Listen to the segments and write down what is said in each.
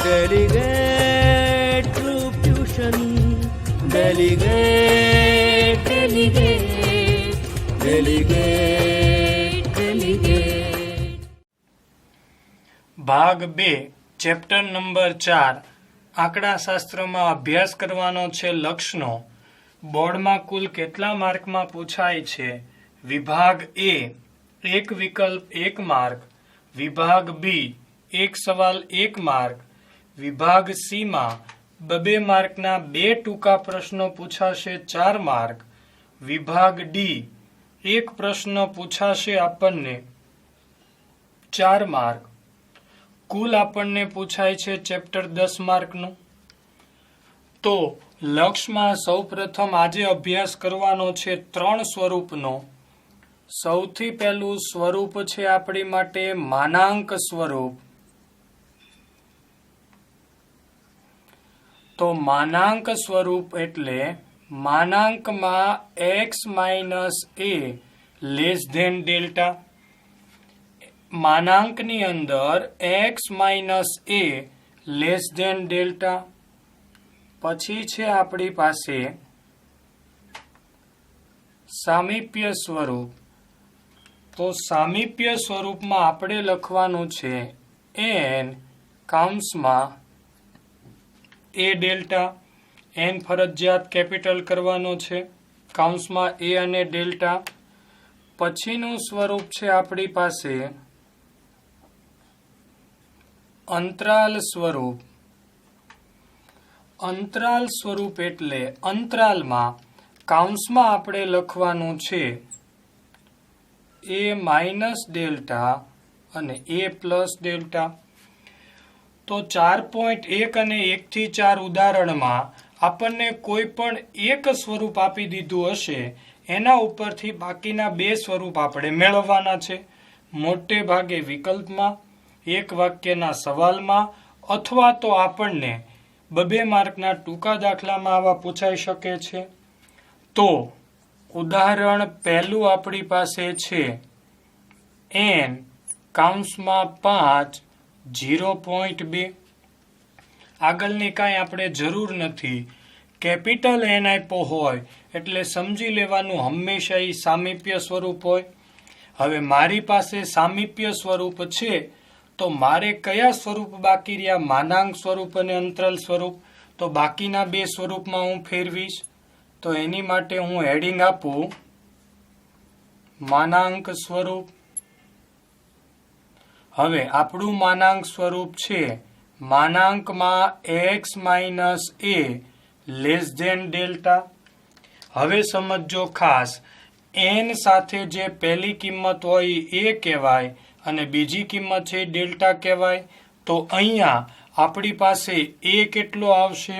Delegate Group Tuition. Delegate, delegate, delegate, delegate. ભાગ 2 chapter number 4 આંકડાશાસ્ત્રમાં અભ્યાસ કરવાનો છે લક્ષનો. બોર્ડમાં કુલ કેટલા માર્કમાં પૂછાય છે? વિભાગ એ 1 વિકલ્પ 1 માર્ક, વિભાગ બી 1 સવાલ 1 માર્ક, વિભાગ સી માં 2 માર્કના 2 ટૂંકા પ્રશ્નો પૂછાશે 4 માર્ક, વિભાગ ડી 1 પ્રશ્ન પૂછાશે આપણને 4 માર્ક. કુલ આપણને પૂછાય છે ચેપ્ટર 10 માર્કનું. તો લક્ષમાં સૌપ્રથમ આજે અભ્યાસ કરવાનો છે 3 સ્વરૂપનો. સૌથી પહેલું સ્વરૂપ છે આપણી માટે માનાંક સ્વરૂપ. તો માનાંક સ્વરૂપ એટલે માનાંકમાં x - a less than delta. માનાંકની અંદર x - a less than delta. પછી છે આપણી પાસે સામીપ્ય સ્વરૂપ. તો સામીપ્ય સ્વરૂપમાં આપણે લખવાનું છે n કૌંસમાં a ડેલ્ટા. n ફરજિયાત કેપિટલ કરવાનો છે, કૌંસમાં a અને ડેલ્ટા. પછીનું સ્વરૂપ છે આપણી પાસે અંતરાલ સ્વરૂપ. અંતરાલ સ્વરૂપ એટલે અંતરાલમાં કૌંસમાં આપણે લખવાનું છે a માઇનસ ડેલ્ટા અને a પ્લસ ડેલ્ટા. તો 4.1 અને 1 થી 4 ઉદાહરણમાં આપણને કોઈ પણ એક સ્વરૂપ આપી દીધું હશે, એના ઉપરથી બાકીના 2 સ્વરૂપ આપણે મેળવવાના છે. મોટે ભાગે વિકલ્પમાં, એક વાક્યના સવાલમાં, અથવા તો આપણને 2 માર્કના ટૂંકા દાખલામાં આવા પૂછાઈ શકે છે. તો ઉદાહરણ પહેલું આપણી પાસે છે n કૌંસમાં 5 0.2. આગળની કાંઈ આપણે જરૂર નથી. કેપિટલ n આપ્યો હોય એટલે સમજી લેવાનું હંમેશા એ સામીપ્ય સ્વરૂપ હોય. હવે મારી પાસે સામીપ્ય સ્વરૂપ છે, તો મારે કયા સ્વરૂપ બાકી રહ્યા? માનાંક સ્વરૂપ અને અંતરાલ સ્વરૂપ. તો બાકીના 2 સ્વરૂપમાં હું ફેરવીશ. તો એની માટે હું હેડિંગ આપું માનાંક સ્વરૂપ. હવે આપણું માનાંક સ્વરૂપ છે માનાંકમાં x - a less than delta. હવે સમજો ખાસ, n સાથે જે પહેલી કિંમત હોય એ કહેવાય અને બીજી કિંમત છે ડેલ્ટા કહેવાય. તો અહીંયા આપણી પાસે a કેટલો આવશે?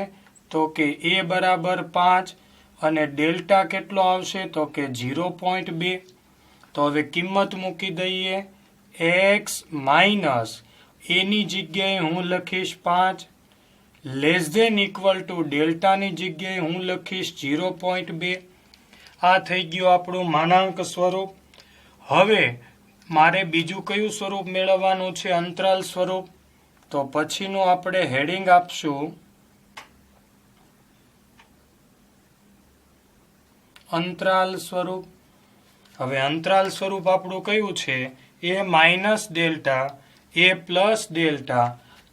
તો કે a બરાબર 5 અને ડેલ્ટા કેટલો આવશે? તો કે 0.2. તો હવે કિંમત મૂકી દઈએ. x માઇનસ એની જગ્યાએ હું લખીશ 5, લેસ ધેન ઇક્વલ ટુ ડેલ્ટાની જગ્યાએ હું લખીશ 0.2. આ થઈ ગયું આપણું માનાંક સ્વરૂપ. હવે મારે બીજું કયું સ્વરૂપ મેળવવાનું છે? અંતરાલ સ્વરૂપ. તો પછીનું આપણે હેડિંગ આપશું અંતરાલ સ્વરૂપ. હવે અંતરાલ સ્વરૂપ આપણું કયું છે? a minus delta, a plus delta.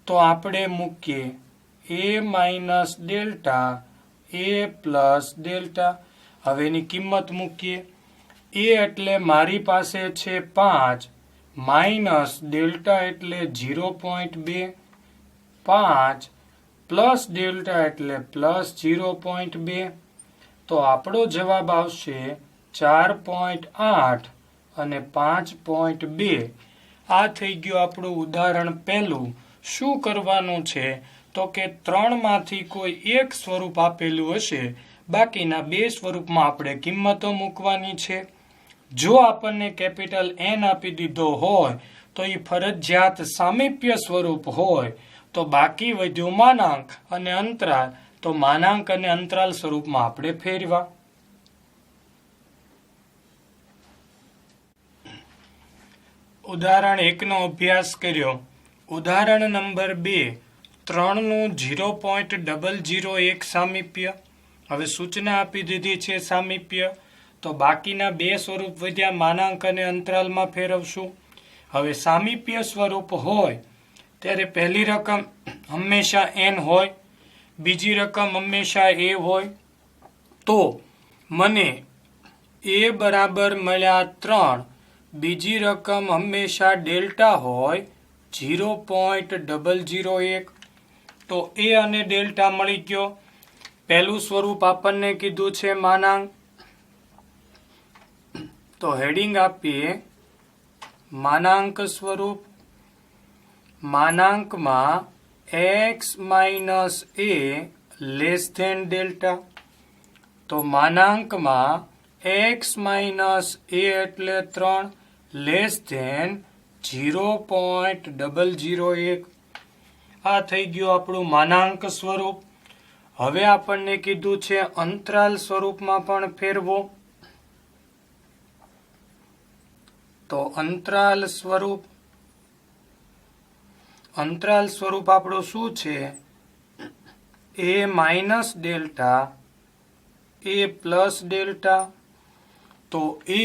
તો આપણે મૂકીએ a minus delta, a plus delta. હવે એની કિંમત મૂકીએ. a એટલે મારી પાસે છે 5, માઇનસ ડેલ્ટા એટલે 0.2, 5 પ્લસ ડેલ્ટા એટલે પ્લસ 0.2. તો આપણો જવાબ આવશે 4.8 અને 5.2. આ થઈ ગયું આપણું ઉદાહરણ પહેલું. શું કરવાનું છે? તો કે 3 માંથી કોઈ એક સ્વરૂપ આપેલું હશે, બાકીના 2 સ્વરૂપમાં આપણે કિંમતો મૂકવાની છે. જો આપણને કેપિટલ n આપી દીધો હોય તો એ ફરજિયાત સામીપ્ય સ્વરૂપ હોય. તો બાકી વધ્યું માનાંક અને અંતરાલ. તો માનાંક અને અંતરાલ સ્વરૂપમાં આપણે ફેરવા. ઉદાહરણ 1 નો અભ્યાસ કર્યો. ઉદાહરણ નંબર 2 3નું 0.001 સામીપ્ય. હવે સૂચના આપી દીધી છે સામીપ્ય, તો બાકીના બે સ્વરૂપ વધ્યા, માનાંક અને અંતરાલમાં ફેરવશું. હવે સામીપ્ય સ્વરૂપ હોય ત્યારે પહેલી રકમ હંમેશા n હોય, બીજી રકમ હંમેશા a હોય. તો મને a બરાબર મળ્યા 3, બીજી રકમ હંમેશા ડેલ્ટા હોય 0.001. તો a અને ડેલ્ટા મળી ગયો. પહેલું સ્વરૂપ આપણને કીધું છે માનાંક, તો હેડિંગ આપીએ માનાંક સ્વરૂપ. માનાંકમાં x minus a less than delta. તો માનાંકમાં x માઇનસ a એટલે 3 લેસ ધેન 0.001. આ થઈ ગયું આપણું માનાંક સ્વરૂપ. હવે આપણને કીધું છે અંતરાલ સ્વરૂપમાં પણ ફેરવો. તો અંતરાલ સ્વરૂપ આપણું શું છે? a minus delta, a plus delta. તો a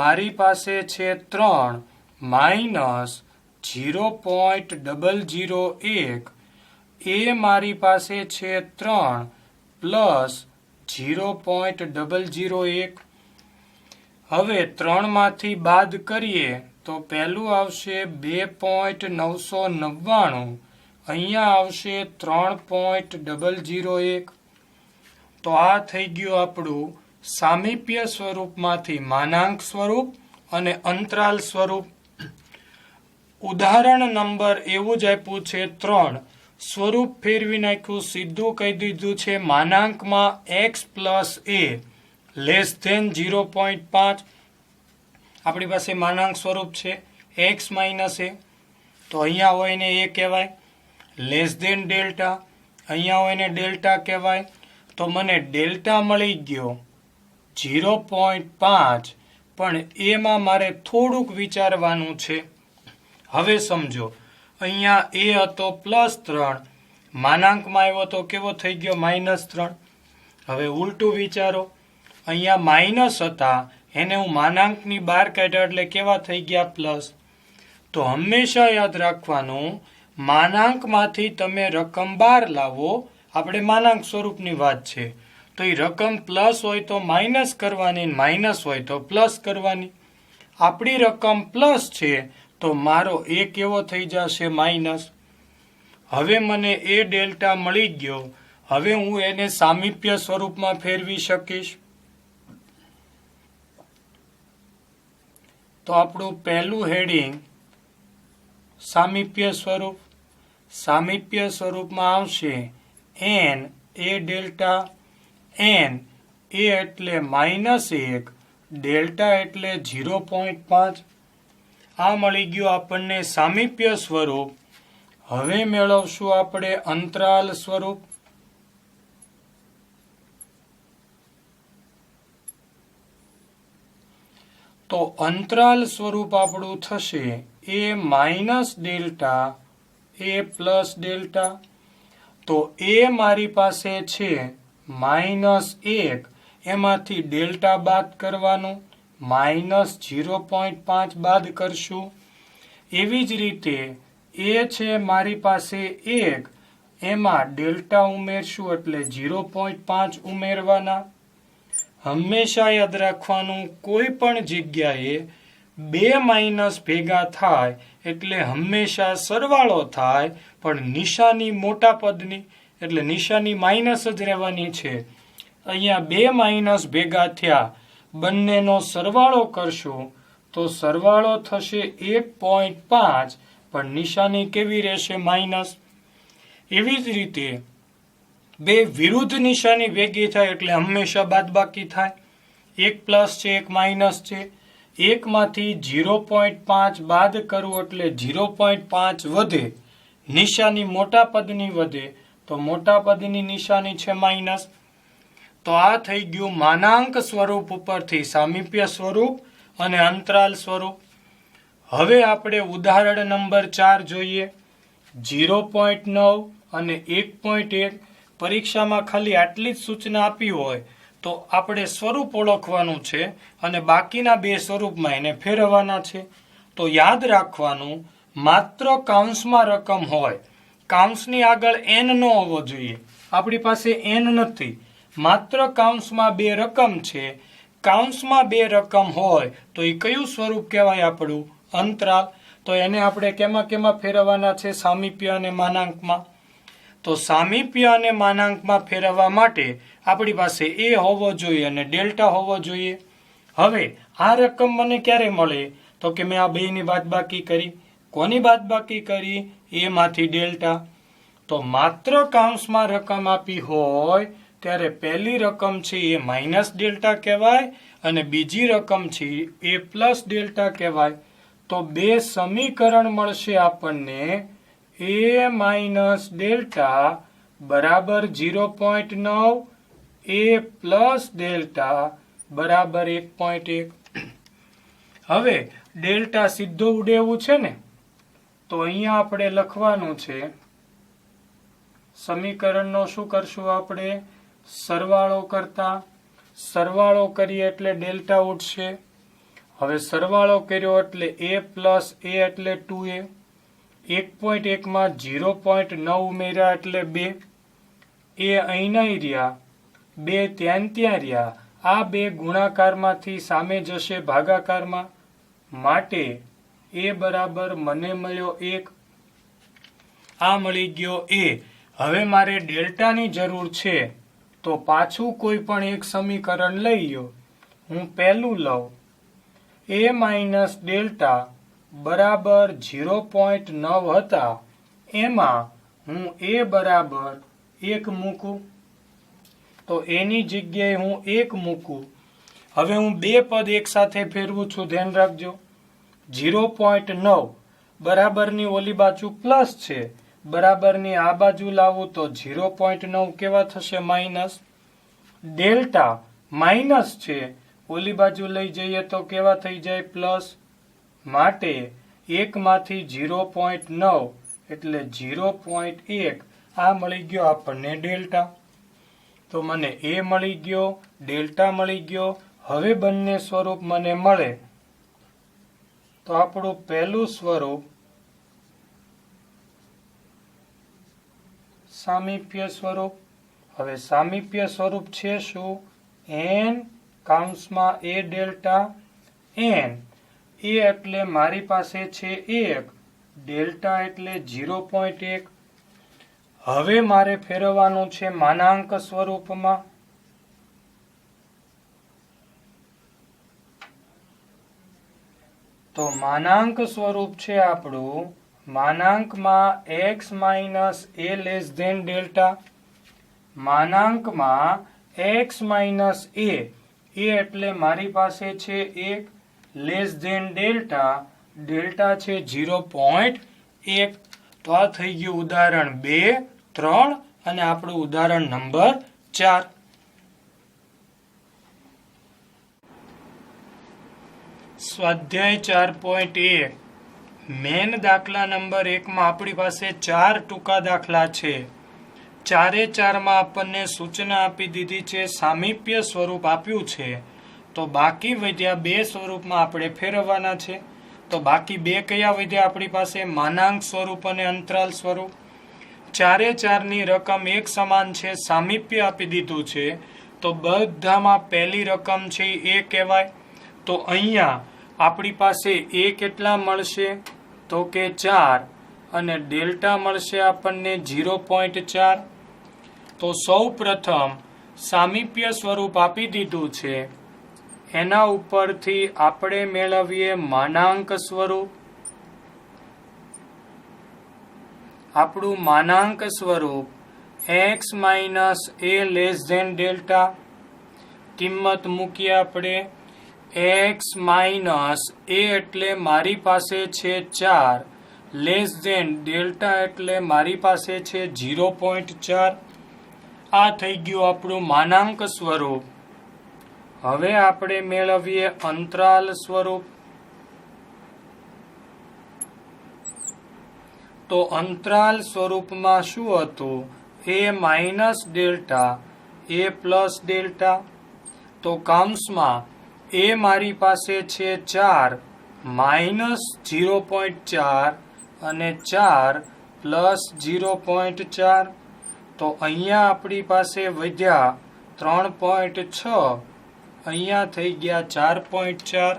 મારી પાસે છે 3 માઇનસ 0.001, a મારી પાસે છે 3 પ્લસ 0.001. હવે 3 માંથી બાદ કરીએ તો પહેલું આવશે 2.999, અહીંયા આવશે 3.001. તો આ થઈ ગયું આપણું સામીપ્ય સ્વરૂપમાંથી માનાંક સ્વરૂપ અને અંતરાલ સ્વરૂપ. ઉદાહરણ નંબર એવું જ આપ્યું છે 3, સ્વરૂપ ફેરવી નાખ્યું, સીધું કહી દીધું છે માનાંકમાં x plus a less than 0.5. આપણી પાસે માનાંક સ્વરૂપ છે x માઇનસ a, તો અહીંયા હોય ને a કહેવાય. લેસ ધેન ડેલ્ટા, અહીંયા હોય ને ડેલ્ટા કહેવાય. તો મને ડેલ્ટા મળી ગયો 0.5, પણ એમાં મારે થોડુંક વિચારવાનું છે. હવે સમજો, અહીંયા a હતો +3, માનાંકમાં આવ્યો તો કેવો થઈ ગયો -3. હવે ઉલટું વિચારો, અહીંયા માઇનસ હતા એને હું માનાંકની બહાર કાઢ્યા એટલે કેવા થઈ ગયા પ્લસ. તો હંમેશા યાદ રાખવાનું, માનાંકમાંથી તમે રકમ બહાર લાવો. આપણે માનાંક સ્વરૂપની વાત છે, તો એ રકમ પ્લસ હોય તો માઇનસ કરવાની, માઇનસ હોય તો પ્લસ કરવાની. આપણી રકમ પ્લસ છે તો મારો a કેવો થઈ જશે માઇનસ. હવે મને a ડેલ્ટા મળી ગયો. હવે હું એને સામીપ્ય સ્વરૂપમાં ફેરવી શકીશ. તો આપણું પહેલું હેડિંગ સામીપ્ય સ્વરૂપ. સામીપ્ય સ્વરૂપમાં આવશે n a delta. n a એટલે -1, ડેલ્ટા એટલે 0.5. આ મળી ગયું આપણને સામીપ્ય સ્વરૂપ. હવે મેળવશું આપણે અંતરાલ સ્વરૂપ. તો અંતરાલ સ્વરૂપ આપણું થશે a minus delta, a plus delta. તો a મારી પાસે છે -1, એમાંથી ડેલ્ટા બાદ કરવાનું, -0.5 બાદ કરશું. એવી જ રીતે a છે મારી પાસે 1, એમાં ડેલ્ટા ઉમેરશું એટલે 0.5 ઉમેરવાના. હંમેશા યાદ રાખવાનું, કોઈ પણ જગ્યાએ બે માઇનસ ભેગા થાય એટલે હંમેશા સરવાળો થાય, પણ નિશાની મોટા પદની એટલે નિશાની માઇનસ જ રહેવાની છે. અહીંયા બે માઇનસ ભેગા થયા, બંનેનો સરવાળો કરશું તો સરવાળો થશે 1.5, પણ નિશાની કેવી રહેશે માઇનસ. એવી જ રીતે બે વિરુદ્ધ નિશાની ભેગી થાય એટલે હંમેશા બાદબાકી થાય. એક પ્લસ છે, એક માઇનસ છે. 1 માંથી 0.5 બાદ કરવું એટલે 0.5 વધે, નિશાની મોટા પદની વધે, તો મોટા પદની નિશાની છે માઇનસ. તો આ થઈ ગયું માનાંક સ્વરૂપ ઉપરથી સામીપ્ય સ્વરૂપ અને અંતરાલ સ્વરૂપ. હવે આપણે ઉદાહરણ નંબર 4 જોઈએ. 0.9 અને 1.1 પરીક્ષામાં ખાલી આટલી જ સૂચના આપી હોય તો આપણે સ્વરૂપ ઓળખવાનું છે અને બાકીના બે સ્વરૂપમાં એને ફેરવવાના છે. તો યાદ રાખવાનું, માત્ર કાઉન્સમાં રકમ હોય, કાઉન્સની આગળ n ન હોવો જોઈએ. આપણી પાસે n નથી, માત્ર કાઉન્સમાં બે રકમ છે. કાઉન્સમાં બે રકમ હોય તો એ કયું સ્વરૂપ કહેવાય? આપણું અંતરાલ. તો એને આપણે કેમાં ફેરવવાના છે? સામીપ્ય અને માનાંકમાં. તો સામીપ્ય અને માનાંકમાં ફેરવવા માટે આપણી પાસે a હોવો જોઈએ અને ડેલ્ટા હોવો જોઈએ. હવે આ રકમ મને ક્યારે મળે? તો કે મેં આ બેની બાદબાકી કરી. કોની બાદબાકી કરી? a માંથી ડેલ્ટા. તો માત્ર કાઉન્સમાં રકમ આપી હોય ત્યારે પહેલી રકમ છે એ માઇનસ ડેલ્ટા કહેવાય અને બીજી રકમ છે એ પ્લસ ડેલ્ટા કહેવાય. તો બે સમીકરણ મળશે આપણને. a માઇનસ ડેલ્ટા બરાબર 0.9, a પ્લસ ડેલ્ટા બરાબર 1.1. હવે ડેલ્ટા સીધો ઉડેવું છે ને, તો અહીંયા આપણે લખવાનું છે સમીકરણનો શું કરશું આપણે? સરવાળો કરતા. સરવાળો કરીએ એટલે ડેલ્ટા ઉડશે. હવે સરવાળો કર્યો એટલે a પ્લસ a એટલે 2a. 1.1 માં 0.9 ઉમેર્યા એટલે 2. એ અહીં નહીં રહ્યા, 2 ત્યાં રહ્યા. આ બે ગુણાકારમાંથી સામે જશે ભાગાકારમાં, માટે a બરાબર મને મળ્યો 1. આ મળી ગયો a. હવે મારે ડેલ્ટાની જરૂર છે તો પાછું કોઈ પણ એક સમીકરણ લઈ લો. હું પહેલું લઉં. a માઇનસ ડેલ્ટા બરાબર 0.9 હતા, એમાં હું a બરાબર 1 મૂકું. તો એની જગ્યાએ હું 1 મૂકું. હવે હું બે પદ એક સાથે ફેરવું છું, ધ્યાન રાખજો. 0.9 બરાબરની ઓલી બાજુ પ્લસ છે, બરાબરની આ બાજુ લાવું તો 0.9 કેવા થશે? માઇનસ. ડેલ્ટા માઇનસ છે, ઓલી બાજુ લઈ જઈએ તો કેવા થઈ જાય? પ્લસ. માટે 1 માંથી 0.9 એટલે 0.1. આ મળી ગયો આપણને ડેલ્ટા. તો મને a મળી ગયો, ડેલ્ટા મળી ગયો. હવે બંને સ્વરૂપ મને મળે તો આપણું પહેલું સ્વરૂપ સામીપ્ય સ્વરૂપ. હવે સામીપ્ય સ્વરૂપ છે શું? n કાઉન્સમાં a delta n. a એટલે મારી પાસે છે 1, ડેલ્ટા એટલે 0.1. હવે મારે ફેરવવાનું છે માનાંક સ્વરૂપમાં. તો માનાંક સ્વરૂપ છે આપણું, માનાંકમાં x minus a less than delta. માનાંકમાં x માઇનસ a એટલે મારી પાસે છે 1, લેસ ધેન ડેલ્ટા, ડેલ્ટા છે 0.1. તો આ થઈ ગયું ઉદાહરણ 2, 3 અને આપણું ઉદાહરણ નંબર 4. સ્વાધ્યાય 4.1. મેન દાખલા નંબર 1 માં આપણી પાસે 4 ટૂંકા દાખલા છે. 4 માં આપણને સૂચના આપી દીધી છે, સામીપ્ય સ્વરૂપ આપ્યું છે. તો બાકી વધ્યા બે સ્વરૂપમાં આપણે ફેરવવાના છે. તો બાકી બે કયા વધ્યા આપણી પાસે? માનાંક સ્વરૂપ અને અંતરાલ સ્વરૂપ. 4 ની રકમ એક સમાન છે, સામીપ્ય આપી દીધું છે. તો બધામાં પહેલી રકમ છે એ કહેવાય. તો અહીંયા આપણી પાસે a કેટલા મળશે? તો કે 4 અને ડેલ્ટા મળશે આપણને 0.4. તો સૌ પ્રથમ સામીપ્ય સ્વરૂપ આપી દીધું છે, એના ઉપરથી આપણે મેળવીએ માનાંક સ્વરૂપ. આપણું માનાંક સ્વરૂપ x minus a less than delta. કિંમત મૂકીએ આપણે. x માઇનસ a એટલે મારી પાસે છે 4, લેસ ધેન ડેલ્ટા એટલે મારી પાસે છે 0.4. આ થઈ ગયું આપણું માનાંક સ્વરૂપ. હવે આપણે મેળવીએ અંતરાલ સ્વરૂપ. તો અંતરાલ સ્વરૂપમાં શું હતું? એ માઇનસ ડેલ્ટા એ પ્લસ ડેલ્ટા. તો કૌંસમાં એ મારી પાસે છે 4 માઇનસ 0.4 અને 4 પ્લસ 0.4. તો અહીંયા આપણી પાસે વધ્યા 3.6, અહીંયા થઈ ગયા 4.4.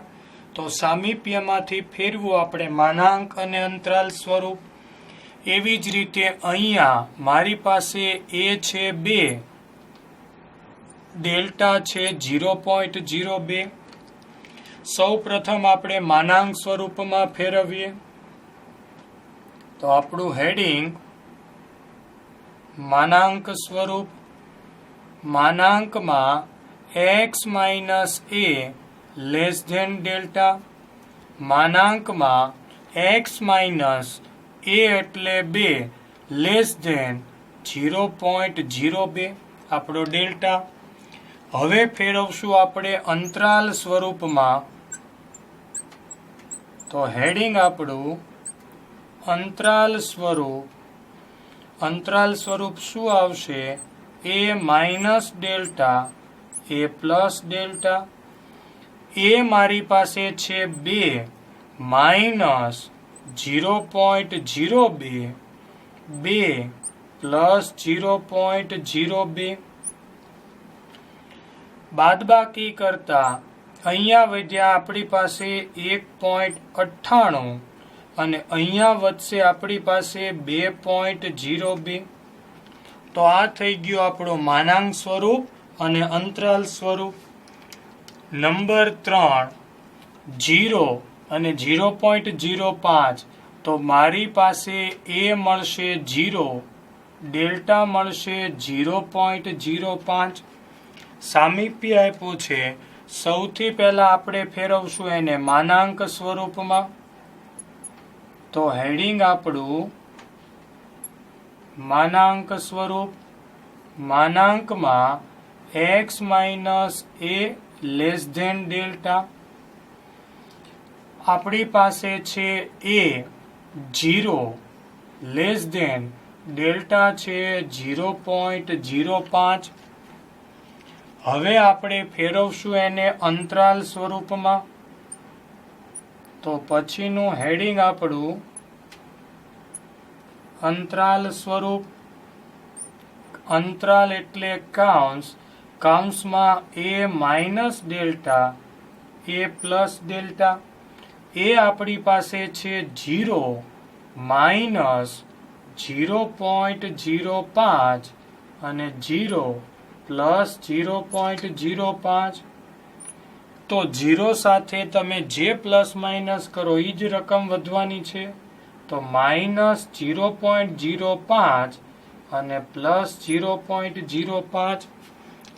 તો સામીપ્યમાંથી ફેરવું આપણે માનાંક અને અંતરાલ સ્વરૂપ. એવી જ રીતે અહીંયા મારી પાસે એ છે 2, ડેલ્ટા છે 0.02. સૌ પ્રથમ આપણે માનાંક સ્વરૂપમાં ફેરવીએ. તો આપણું હેડિંગ માનાંક સ્વરૂપ. માનાંકમાં x minus a less than delta. માનાંકમાં x માઇનસ a એટલે 2 લેસ ધેન 0.02 આપણો ડેલ્ટા. હવે ફેરવશું આપણે અંતરાલ સ્વરૂપમાં. તો હેડિંગ આપણું અંતરાલ સ્વરૂપ. અંતરાલ સ્વરૂપ શું આવશે? એ માઇનસ ડેલ્ટા એ પ્લસ ડેલ્ટા. એ મારી પાસે છે 2 માઇનસ 0.02, 2 પ્લસ 0.02. બાદબાકી કરતા અહીંયા વધ્યા આપણી પાસે 1.98 અને અહીંયા વધશે આપણી પાસે 2.02. તો આ થઈ ગયું આપણું માનાંક સ્વરૂપ અને અંતરાલ સ્વરૂપ. નંબર 3 0 અને 0.05. તો મારી પાસે એ મળશે 0, ડેલ્ટા મળશે 0.05. સામીપ્ય આપ્યું છે. સૌથી પહેલા આપણે ફેરવશું એને માનાંક સ્વરૂપમાં. તો હેડિંગ આપણું માનાંક સ્વરૂપ. માનાંકમાં x minus a less than delta. આપણી પાસે છે a 0 લેસ ધેન ડેલ્ટા છે 0.05. હવે આપણે ફેરવશું એને અંતરાલ સ્વરૂપમાં. તો પછીનું હેડિંગ આપણું અંતરાલ સ્વરૂપ. અંતરાલ એટલે કૌંસ. કૌંસમાં એ માઇનસ ડેલ્ટા એ પ્લસ ડેલ્ટા. એ આપણી પાસે છે 0 માઇનસ 0.05 અને 0 પ્લસ 0.05. તો 0 સાથે તમે જે પ્લસ માઇનસ કરો એ જ રકમ વધવાની છે. તો માઇનસ 0.05 અને પ્લસ 0.05.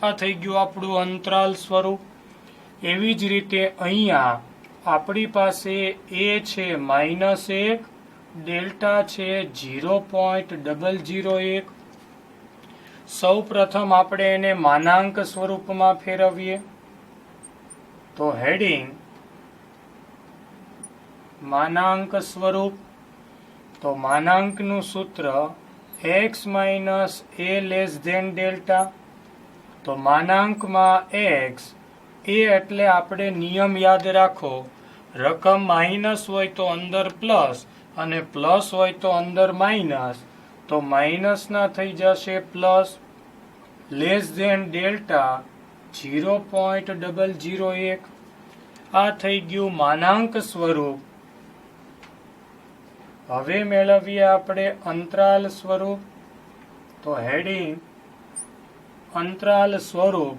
આ થઈ ગયું આપણું અંતરાલ સ્વરૂપ. એવી જ રીતે અહીંયા આપણી પાસે એ છે -1, ડેલ્ટા છે 0.001. સૌ પ્રથમ આપણે એને માનાંક સ્વરૂપમાં ફેરવીએ. તો હેડિંગ માનાંક સ્વરૂપ. તો માનાંકનું સૂત્ર x minus a less than delta. તો માનાંકમાં x એ એટલે આપણે નિયમ યાદ રાખો, રકમ માઇનસ હોય તો અંદર પ્લસ અને પ્લસ હોય તો અંદર માઇનસ. તો માઇનસના થઈ જશે પ્લસ. Less than delta 0.001. આ થઈ ગયું માનાંક સ્વરૂપ. હવે મેળવીએ આપણે અંતરાલ સ્વરૂપ. તો હેડિંગ અંતરાલ સ્વરૂપ.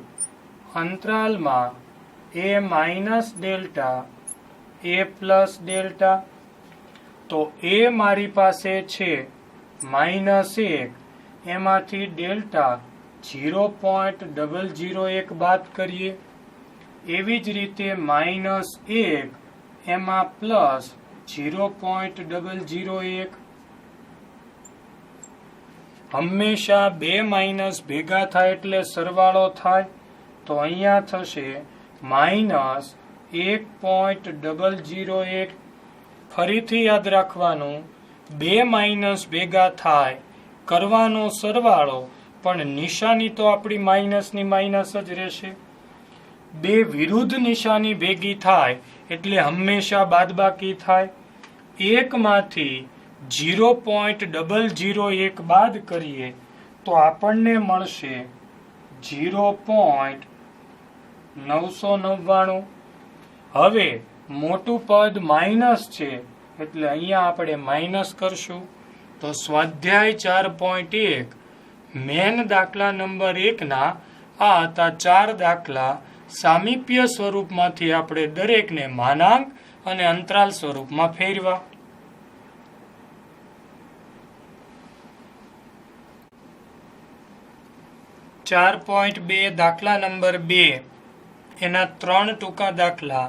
અંતરાલમાં એ માઇનસ ડેલ્ટા એ પ્લસ ડેલ્ટા. તો એ મારી પાસે છે -1, એમાંથી ડેલ્ટા 0.001 બાદ કરીએ. એવી જ રીતે -1 એમાં પ્લસ 0.001. હંમેશા બે માઇનસ ભેગા થાય એટલે સરવાળો થાય. તો અહીંયા થશે -1.001. ફરીથી યાદ રાખવાનું બે માઇનસ ભેગા થાય કરવાનો સરવાળો, પણ નિશાની તો આપણી માઇનસની માઇનસ જ રહેશે. બે વિરુદ્ધ નિશાની ભેગી થાય એટલે હંમેશા બાદબાકી થાય. એકમાંથી 0.001 બાદ કરીએ તો આપણને મળશે 0.999. હવે મોટું પદ માઇનસ છે એટલે અહીંયા આપણે માઇનસ કરશું. તો સ્વાધ્યાય 4.1 મેન દાખલા નંબર 1 ના આ હતા 4 દાખલા. સામીપ્ય સ્વરૂપમાંથી આપણે દરેકને માનાંક અને અંતરાલ સ્વરૂપમાં ફેરવા. ચાર 4.2 દાખલા નંબર 2 એના 3 ટૂંકા દાખલા.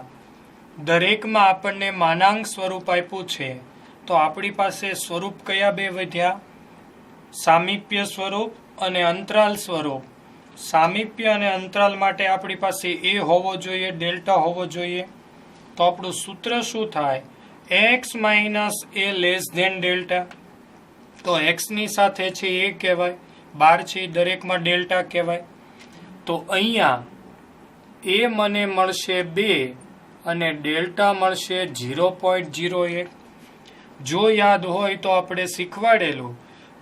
દરેકમાં આપણને માનાંક સ્વરૂપ આપ્યું છે તો આપણી પાસે સ્વરૂપ કયા બે વધ્યા? સામીપ્ય સ્વરૂપ અને અંતરાલ સ્વરૂપ. સામીપ્ય અને અંતરાલ માટે આપણી પાસે એ હોવો જોઈએ, ડેલ્ટા હોવો જોઈએ. તો આપણું સૂત્ર શું થાય? x માઇનસ એ લેસ ધેન ડેલ્ટા. તો x ની સાથે છે એ કહેવાય, 12 છે દરેકમાં ડેલ્ટા કહેવાય. તો અહીંયા એ મને મળશે 2 અને ડેલ્ટા મળશે 0.01. જો યાદ હોય તો આપણે શીખવાડેલું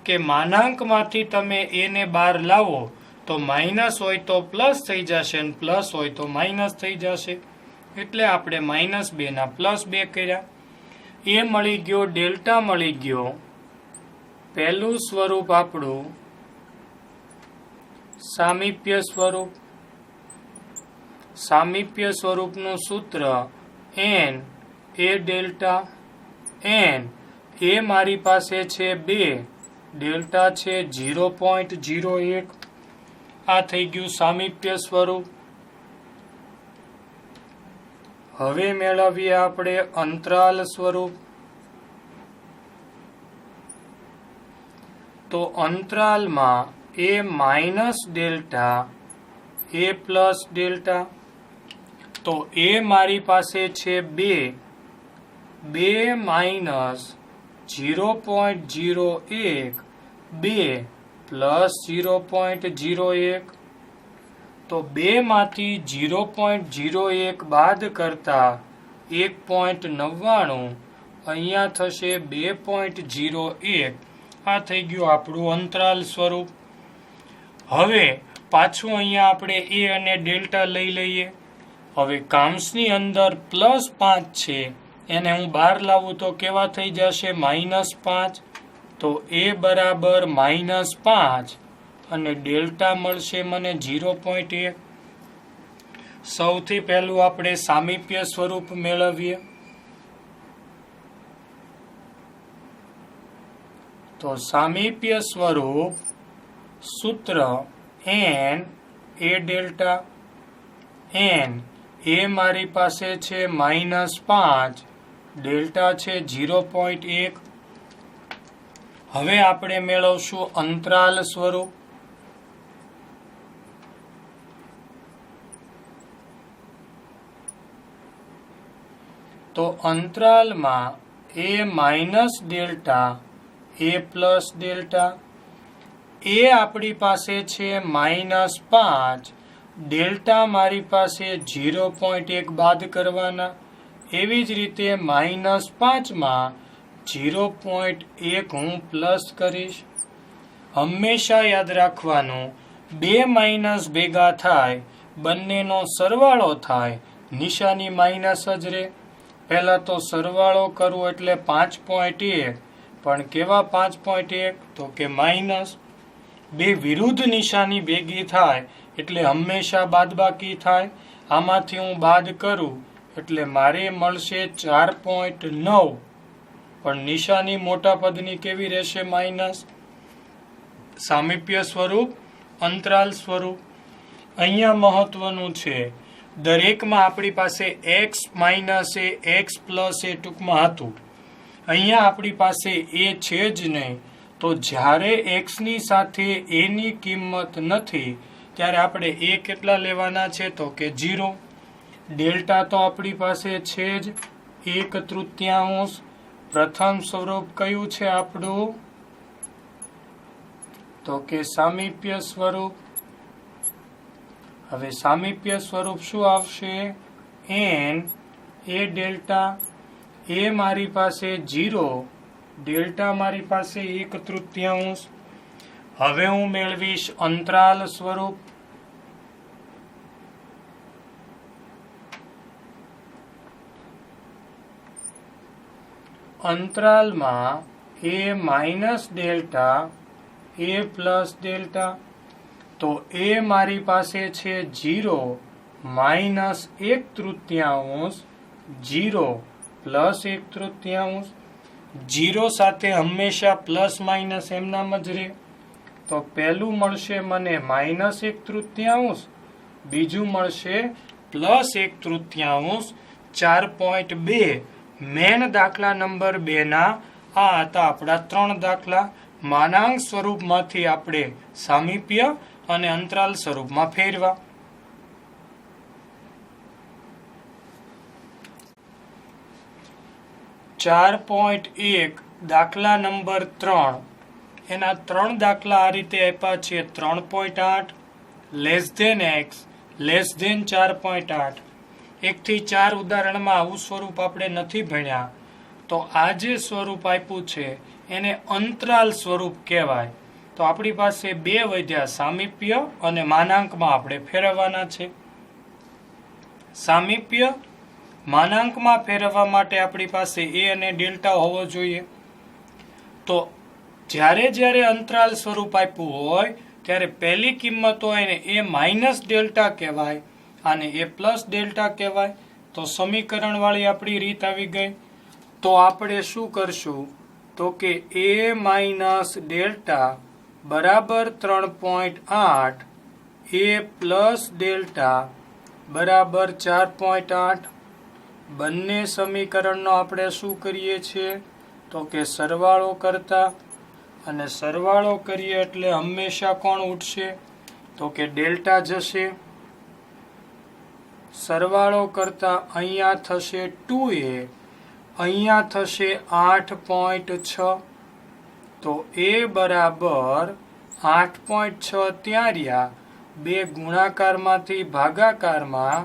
કે માનાંકમાંથી તમે એ ને 12 લાવો તો માઇનસ હોય તો પ્લસ થઈ જશે અને પ્લસ હોય તો માઇનસ થઈ જશે. એટલે આપણે -2 ના +2 કર્યા. એ મળી ગયો, ડેલ્ટા મળી ગયો. પહેલું સ્વરૂપ આપણું સામીપ્ય સ્વરૂપ. સામીપ્ય સ્વરૂપનું સૂત્ર n એ ડેલ્ટા. n એ મારી પાસે છે 2, ડેલ્ટા છે 0.01. આ થઈ ગયું સામીપ્ય સ્વરૂપ. હવે મેળવીએ આપણે અંતરાલ સ્વરૂપ. તો અંતરાલમાં એ માઇનસ ડેલ્ટા, એ પ્લસ ડેલ્ટા. તો એ મારી પાસે છે 2, 2 માઇનસ 0.01, 2 પ્લસ 0.01. તો 2 માંથી 0.01 બાદ કરતા 1.99, અહીંયા થશે 2.01. આ થઈ ગયું આપણું અંતરાલ સ્વરૂપ. હવે પાછું અહીંયા આપણે એ અને ડેલ્ટા લઈ લઈએ. હવે કાઉન્સની અંદર +5 છે, એને હું બહાર લાવું તો કેવા થઈ જશે? -5. તો એ બરાબર -5 અને ડેલ્ટા મળશે મને 0.1. સૌથી પહેલું આપણે સામીપ્ય સ્વરૂપ મેળવીએ. તો સામીપ્ય સ્વરૂપ સૂત્ર n એ ડેલ્ટા. n એ મારી પાસે છે -5, ડેલ્ટા છે 0.1. હવે આપણે મેળવશું અંતરાલ સ્વરૂપ. તો અંતરાલમાં એ માઇનસ ડેલ્ટા, એ પ્લસ ડેલ્ટા. એ આપણી પાસે છે -5, ડેલ્ટા મારી પાસે 0.1 બાદ કરવાના. એવી જ રીતે -5માં 0.1 હું પ્લસ કરીશ. હંમેશા યાદ રાખવાનું, 2 માઇનસ ભેગા થાય બંનેનો સરવાળો થાય, નિશાની માઇનસ જ રહે. પહેલાં તો સરવાળો કરવો એટલે 5.1, પણ કેવા 5.1? તો કે માઇનસ. બે વિરુદ્ધ નિશાની ભેગી થાય એટલે હંમેશા બાદબાકી થાય. આમાંથી હું બાદ કરું એટલે મારે મળશે 4.9, પણ નિશાની મોટા પદની કેવી રહેશે? માઇનસ. સામીપ્ય સ્વરૂપ, અંતરાલ સ્વરૂપ. અહીંયા મહત્વનું છે, દરેકમાં આપણી પાસે x માઇનસ એ, x પ્લસ એ ટૂંકમાં હતું. અહીંયા આપણી પાસે એ છે જ નહીં. તો જ્યારે x ની સાથે a ની કિંમત નથી ત્યારે આપણે એ કેટલા લેવાના છે? તો કે 0. ડેલ્ટા તો આપણી પાસે છે જ 1/3. પ્રથમ સ્વરૂપ કયું છે આપણું? તો કે સામીપ્ય સ્વરૂપ. હવે સામીપ્ય સ્વરૂપ શું આવશે? n એ ડેલ્ટા, એ મારી પાસે 0, ડેલ્ટા મારી પાસે 1/3. હવે હું મેળવીશ અંતરાલ સ્વરૂપ. અંતરાલમાં a minus delta, a plus delta. તો a મારી પાસે છે 0 માઇનસ 1/3, 0 પ્લસ 1/3. 0 સાથે હંમેશા પ્લસ માઇનસ એમનામ જ રહે. તો પહેલું મળશે મને માઇનસ 1/3, બીજું મળશે પ્લસ 1/3. 4.2 મેન દાખલા નંબર 2 ના આ હતા આપણા 3 દાખલા. માનાંક સ્વરૂપમાંથી આપણે સામીપ્ય અને અંતરાલ સ્વરૂપમાં ફેરવા. ચાર 4.1 દાખલા નંબર 3. એના 3 દાખલા આ રીતે આપ્યા છે. 3.8 less than x less than 4.8. 1 થી 4 ઉદાહરણમાં આવું સ્વરૂપ આપણે નથી ભણ્યા. તો આ જે સ્વરૂપ આપ્યું છે એને અંતરાલ સ્વરૂપ કહેવાય. તો આપણી પાસે 2 વધ્યા, સામીપ્ય અને માનાંકમાં આપણે ફેરવવાના છે. સામીપ્ય માનાંકમાં ફેરવવા માટે આપણી પાસે a અને ડેલ્ટા હોવો જોઈએ. તો જ્યારે જ્યારે અંતરાલ સ્વરૂપ આપ્યું હોય ત્યારે પહેલી કિંમત હોય એને a માઇનસ ડેલ્ટા કહેવાય અને a પ્લસ ડેલ્ટા કહેવાય. તો સમીકરણ વાળી આપણી રીત આવી ગઈ. તો આપણે શું કરશું? તો કે a માઇનસ ડેલ્ટા બરાબર 3.8, a પ્લસ ડેલ્ટા બરાબર 4.8. બંને સમીકરણનો આપણે શું કરીએ છીએ? તો કે સરવાળો કરતા, અને સરવાળો કરીએ એટલે હંમેશા કોણ ઉઠશે? તો કે ડેલ્ટા જશે. સરવાળો કરતા અહીંયા થશે 2a, અહીંયા થશે 8.6. તો a બરાબર 8.6 ત્યાં રહ્યા. 2 ગુણાકારમાંથી ભાગાકારમાં,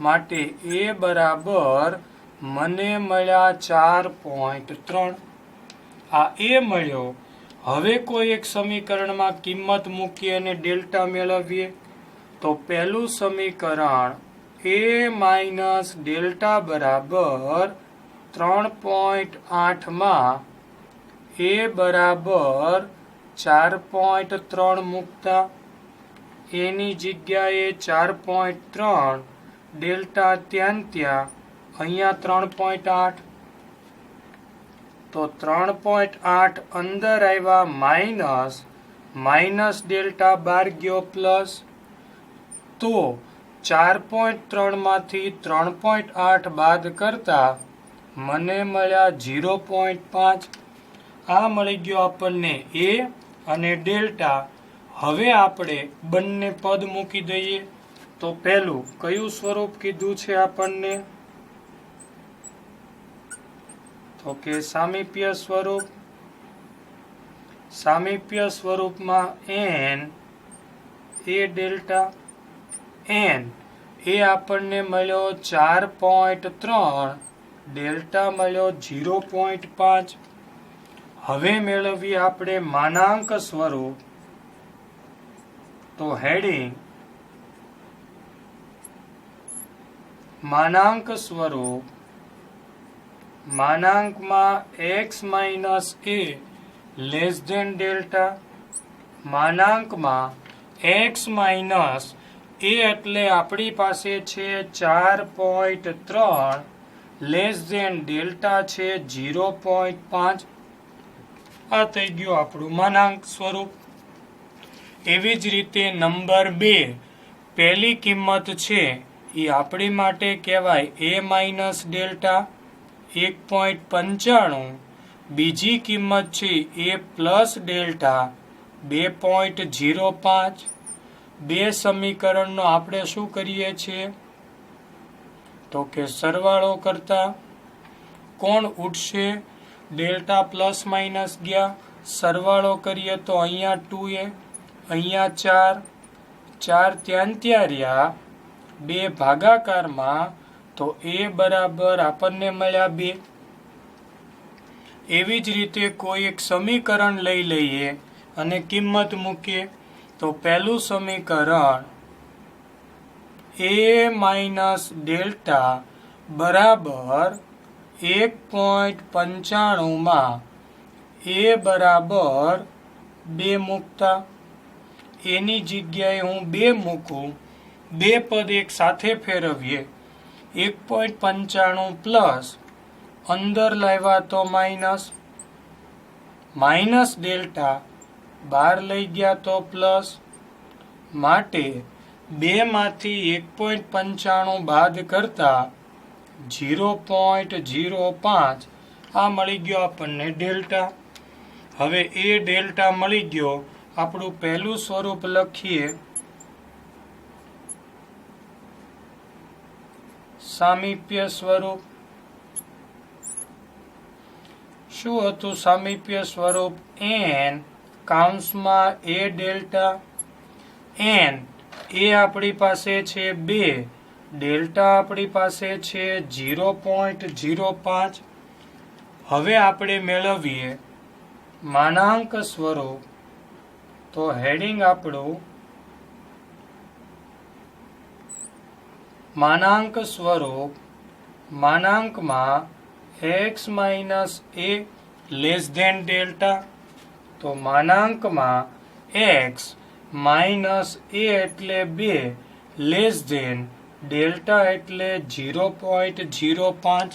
માટે a બરાબર મને મળ્યા 4.3. આ a મળ્યો. હવે કોઈ એક સમીકરણમાં કિંમત મૂકી અને ડેલ્ટા મેળવીએ. તો પહેલું સમીકરણ a માઇનસ ડેલ્ટા બરાબર 3.8 માં a બરાબર 4.3 મૂકતા એની જગ્યાએ 4.3, ડેલ્ટા ત્યાં અહીંયા 3.8. તો 3.8 અંદર આવ્યા માઇનસ, માઇનસ ડેલ્ટા બહાર ગયો પ્લસ. તો 4.3 માંથી 3.8 બાદ કરતા મને મળ્યા 0.5. આ મળી ગયો આપણને a અને ડેલ્ટા. હવે આપણે બંને પદ મૂકી દઈએ. તો પહેલું કયું સ્વરૂપ કીધું છે આપણને? તો કે સામીપ્ય સ્વરૂપ. સામીપ્ય સ્વરૂપમાં n એ ડેલ્ટા, n એ આપણને મળ્યો 4.3, ડેલ્ટા મળ્યો 0.5. હવે મેળવીએ આપણે માનાંક સ્વરૂપ. તો હેડિંગ માનાંક સ્વરૂપ. માનાંકમાં x minus a less than delta. માનાંકમાં x માઇનસ a એટલે આપણી પાસે છે 4.3 લેસ ધેન ડેલ્ટા છે 0.5. આ થઈ ગયું આપણું માનાંક સ્વરૂપ. એવી જ રીતે નંબર 2 પહેલી કિંમત છે એ આપણી માટે કહેવાય a માઇનસ ડેલ્ટા 1.95. બીજી કિંમત છે a પ્લસ ડેલ્ટા 2.05. બે સમીકરણનો આપણે શું કરીએ છીએ? તો કે સરવાળો કરતા કોણ ઉઠશે? ડેલ્ટા પ્લસ માઇનસ ગયા, સરવાળો કરીએ તો અહીંયા 2a, અહીંયા 4, 4 ત્યાં રહ્યા, 2 ભાગાકારમાં તો a બરાબર આપણને મળ્યા 2. એવી જ રીતે કોઈ એક સમીકરણ લઈ લઈએ અને કિંમત મૂકીએ તો પહેલું સમીકરણ a માઇનસ ડેલ્ટા બરાબર 1.95 માં a બરાબર 2 મૂકતા, એની જગ્યાએ હું 2 મૂકું, 2 પદ એક સાથે ફેરવીએ, 1.95 પ્લસ અંદર લાવ્યા તો માઇનસ ડેલ્ટા બહાર લઈ ગયા તો પ્લસ, માટે 2 માંથી 1.95 બાદ કરતા 0.05 આ મળી ગયો આપણને ડેલ્ટા. હવે એ ડેલ્ટા મળી ગયો, આપણું પહેલું સ્વરૂપ લખીએ, સામીપ્ય સ્વરૂપ. શું હતું સામીપ્ય સ્વરૂપ? n કૌંસમાં a ડેલ્ટા, n એ આપણી પાસે છે 2, ડેલ્ટા આપણી પાસે છે 0.05. હવે આપણે મેળવીએ માનાંક સ્વરૂપ. તો હેડિંગ આપણું માનાંક સ્વરૂપ, માનાંકમાં x minus a less than delta. તો માનાંકમાં x માઇનસ a એટલે 2 લેસ ધેન ડેલ્ટા એટલે 0.05.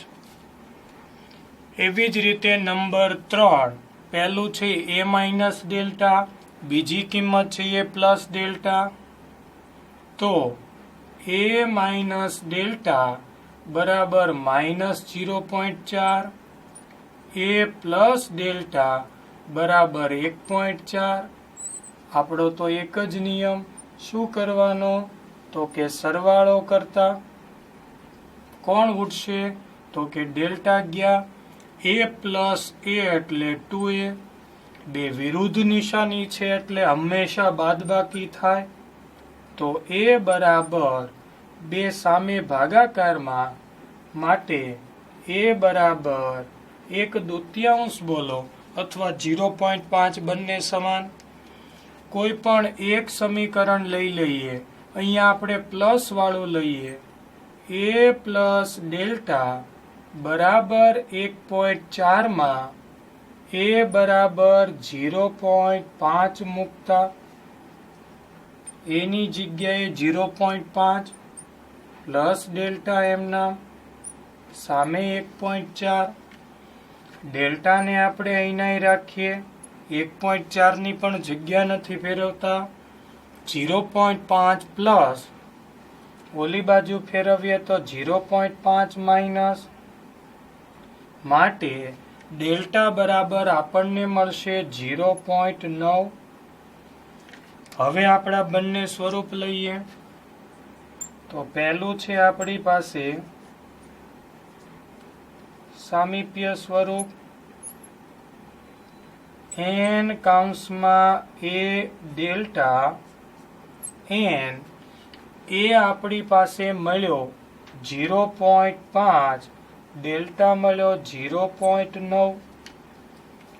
એવી જ રીતે નંબર 3, પહેલું છે a માઇનસ ડેલ્ટા, બીજી કિંમત છે એ પ્લસ ડેલ્ટા. તો a માઇનસ ડેલ્ટા બરાબર માઇનસ 0.4, a પ્લસ ડેલ્ટા બરાબર 1.4. આપણો તો એક જ નિયમ, શું કરવાનો? તો કે સરવાળો કરતા કોણ ઉઠશે? તો કે ડેલ્ટા ગયા, a પ્લસ a એટલે 2a, 2 વિરુદ્ધ નિશાની છે એટલે હંમેશા બાદબાકી થાય. તો a બરાબર 2 સામે ભાગાકારમાં, માટે a બરાબર 1/2 બોલો અથવા 0.5 બંને સમાન. કોઈ પણ એક સમીકરણ લઈ લઈએ, અહીંયા આપણે પ્લસ વાળું લઈએ, a પ્લસ ડેલ્ટા બરાબર 1.4 માં a બરાબર 0.5 મૂકતા, એની જગ્યાએ 0.5 પ્લસ ડેલ્ટા એમના સામે 1.4, ડેલ્ટાને આપણે અહીંયા રાખીએ, 1.4 ની પણ જગ્યા નથી ફેરવતા, 0.5 પ્લસ ઓલી બાજુ ફેરવીએ તો 0.5 માઇનસ, માટે ડેલ્ટા બરાબર આપણને મળશે 0.9. હવે આપણા બંને સ્વરૂપ લઈએ. તો પહેલું છે આપણી પાસે સામીપ્ય સ્વરૂપ, n કૌંસમાં a ડેલ્ટા, n એ આપણી પાસે મળ્યો 0.5, ડેલ્ટા મળ્યો 0.9.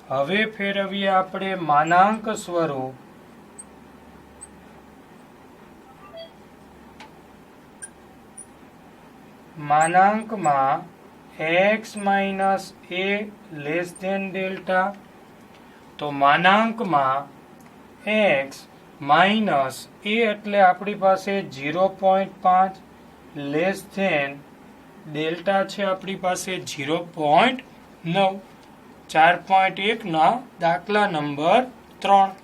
હવે ફેરવીએ આપણે માનાંક સ્વરૂપ. માનાંકમાં x minus a less than delta. તો માનાંકમાં x માઇનસ a એટલે આપણી પાસે 0.5 લેસ ધેન ડેલ્ટા છે આપણી પાસે 0.9. 4.1 ના દાખલા નંબર 3.